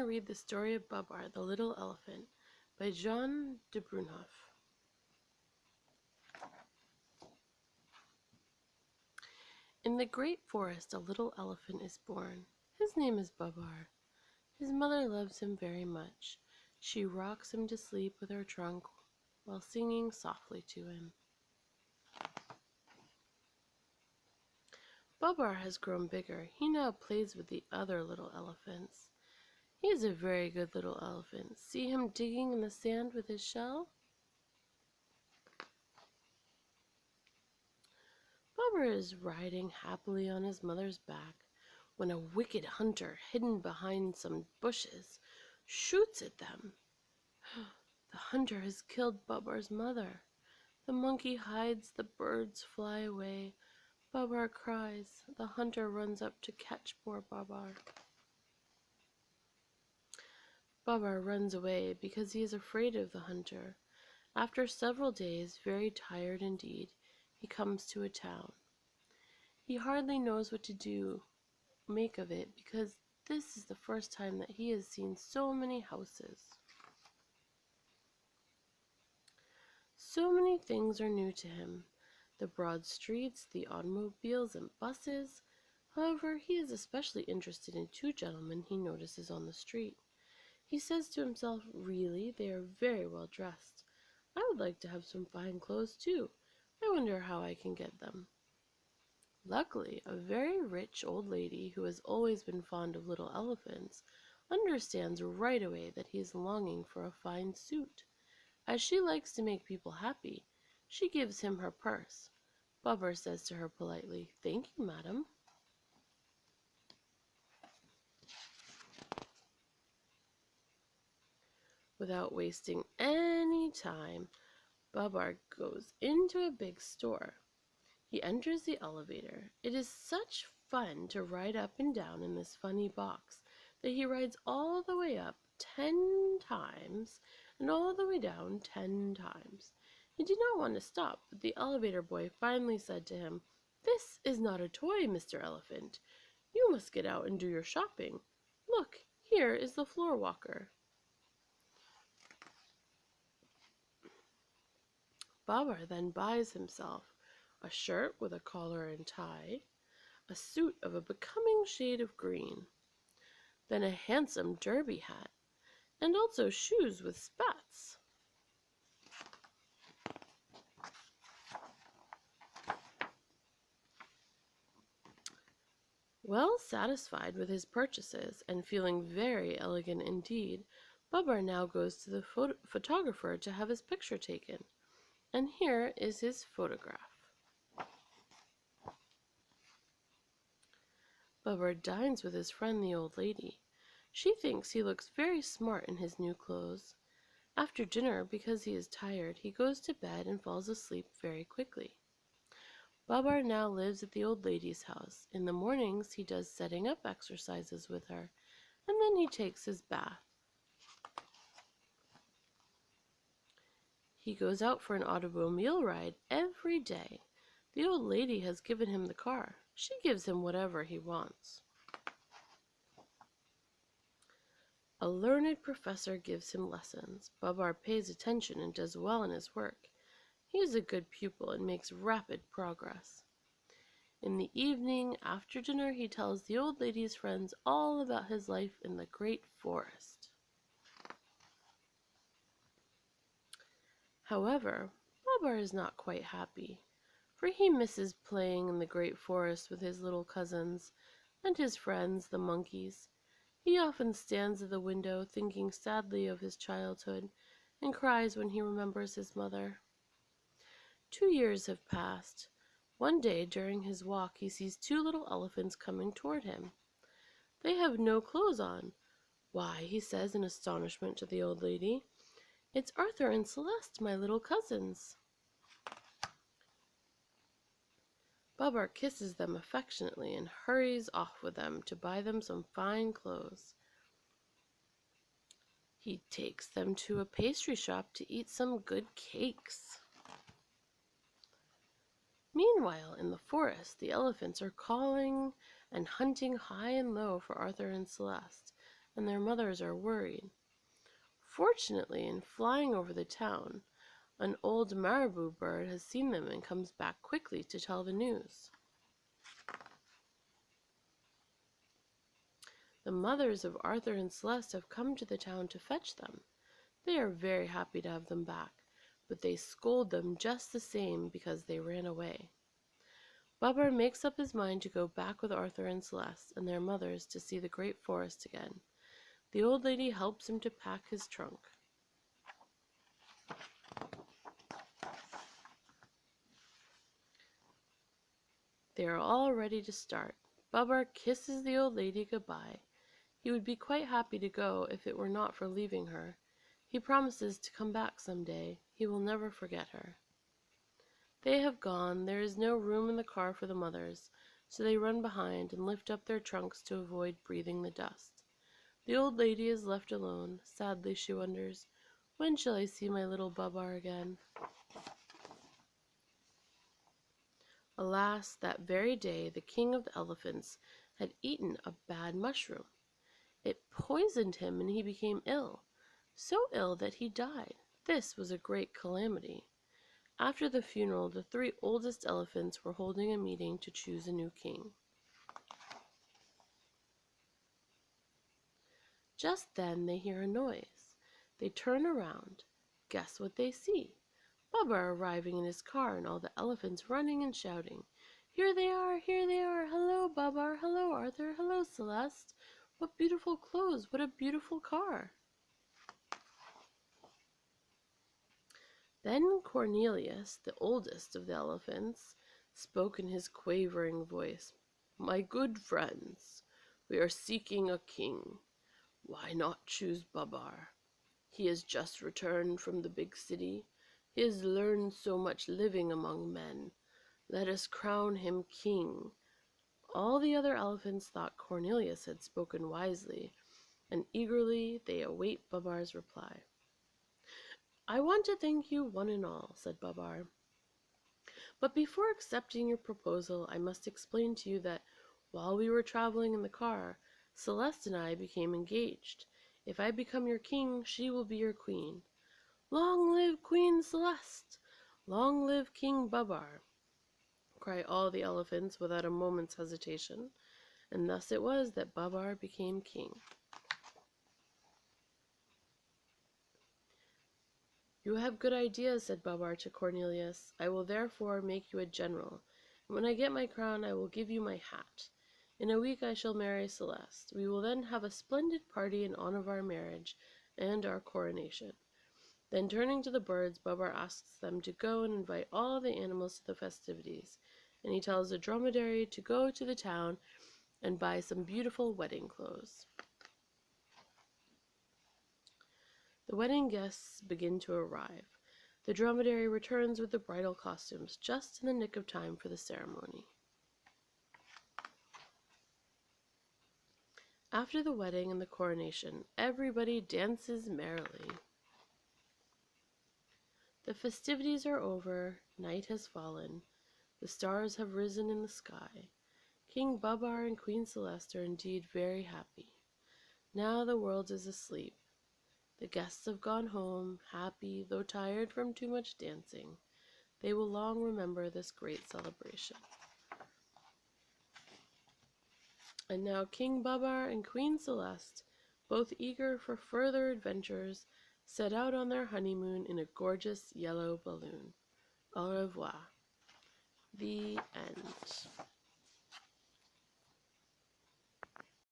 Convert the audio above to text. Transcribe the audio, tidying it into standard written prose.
read the story of Babar, the Little Elephant, by Jean de Brunhoff. In the great forest a little elephant is born. His name is Babar. His mother loves him very much. She rocks him to sleep with her trunk while singing softly to him. Babar has grown bigger. He now plays with the other little elephants. He is a very good little elephant. See him digging in the sand with his shell? Babar is riding happily on his mother's back when a wicked hunter, hidden behind some bushes, shoots at them. The hunter has killed Babar's mother. The monkey hides, the birds fly away. Babar cries. The hunter runs up to catch poor Babar. Babar runs away because he is afraid of the hunter. After several days, very tired indeed, he comes to a town. He hardly knows what to make of it, because this is the first time that he has seen so many houses. So many things are new to him. The broad streets, the automobiles and buses. However, he is especially interested in two gentlemen he notices on the street. He says to himself, really, they are very well dressed. I would like to have some fine clothes too. I wonder how I can get them. Luckily, a very rich old lady who has always been fond of little elephants understands right away that he is longing for a fine suit. As she likes to make people happy, she gives him her purse. Babar says to her politely, "Thank you, madam." Without wasting any time, Babar goes into a big store. He enters the elevator. It is such fun to ride up and down in this funny box that he rides all the way up 10 times and all the way down 10 times. He did not want to stop, but the elevator boy finally said to him, "This is not a toy, Mr. Elephant. You must get out and do your shopping. Look, here is the floor walker." Babar then buys himself a shirt with a collar and tie, a suit of a becoming shade of green, then a handsome derby hat, and also shoes with spats. Well satisfied with his purchases and feeling very elegant indeed, Babar now goes to the photographer to have his picture taken. And here is his photograph. Babar dines with his friend the old lady. She thinks he looks very smart in his new clothes. After dinner, because he is tired, he goes to bed and falls asleep very quickly. Babar now lives at the old lady's house. In the mornings he does setting up exercises with her, and then he takes his bath. He goes out for an automobile ride every day. The old lady has given him the car. She gives him whatever he wants. A learned professor gives him lessons. Babar pays attention and does well in his work. He is a good pupil and makes rapid progress. In the evening, after dinner, he tells the old lady's friends all about his life in the great forest. However, Babar is not quite happy, for he misses playing in the great forest with his little cousins and his friends, the monkeys. He often stands at the window thinking sadly of his childhood and cries when he remembers his mother. 2 years have passed. One day during his walk he sees two little elephants coming toward him. They have no clothes on. "Why," he says in astonishment to the old lady, "it's Arthur and Celeste, my little cousins." Babar kisses them affectionately and hurries off with them to buy them some fine clothes. He takes them to a pastry shop to eat some good cakes. Meanwhile, in the forest, the elephants are calling and hunting high and low for Arthur and Celeste. and their mothers are worried. Fortunately, in flying over the town, an old marabou bird has seen them and comes back quickly to tell the news. The mothers of Arthur and Celeste have come to the town to fetch them. They are very happy to have them back, but they scold them just the same because they ran away. Babar makes up his mind to go back with Arthur and Celeste and their mothers to see the great forest again. The old lady helps him to pack his trunk. They are all ready to start. Babar kisses the old lady goodbye. He would be quite happy to go if it were not for leaving her. He promises to come back some day. He will never forget her. They have gone. There is no room in the car for the mothers, so they run behind and lift up their trunks to avoid breathing the dust. The old lady is left alone. Sadly, she wonders, when shall I see my little Babar again? Alas, that very day the king of the elephants had eaten a bad mushroom. It poisoned him and he became ill, so ill that he died. This was a great calamity. After the funeral, the three oldest elephants were holding a meeting to choose a new king. Just then they hear a noise. They turn around. Guess what they see? Babar arriving in his car and all the elephants running and shouting. Here they are! Here they are! Hello, Babar! Hello, Arthur! Hello, Celeste! What beautiful clothes! What a beautiful car! Then Cornelius, the oldest of the elephants, spoke in his quavering voice. My good friends, we are seeking a king. Why not choose Babar? He has just returned from the big city. He has learned so much living among men. Let us crown him king. All the other elephants thought Cornelius had spoken wisely, and eagerly they await Babar's reply. I want to thank you one and all, said Babar. But before accepting your proposal, I must explain to you that while we were traveling in the car, Celeste and I became engaged. If I become your king, she will be your queen. Long live Queen Celeste! Long live King Babar! Cry all the elephants without a moment's hesitation, and thus it was that Babar became king. You have good ideas, said Babar to Cornelius. I will therefore make you a general, and when I get my crown I will give you my hat. In a week I shall marry Celeste. We will then have a splendid party in honor of our marriage and our coronation. Then turning to the birds, Babar asks them to go and invite all the animals to the festivities, and he tells the dromedary to go to the town and buy some beautiful wedding clothes. The wedding guests begin to arrive. The dromedary returns with the bridal costumes just in the nick of time for the ceremony. After the wedding and the coronation, everybody dances merrily. The festivities are over, night has fallen, the stars have risen in the sky. King Babar and Queen Celeste are indeed very happy. Now the world is asleep. The guests have gone home, happy, though tired from too much dancing. They will long remember this great celebration. And now King Babar and Queen Celeste, both eager for further adventures, set out on their honeymoon in a gorgeous yellow balloon. Au revoir. The end.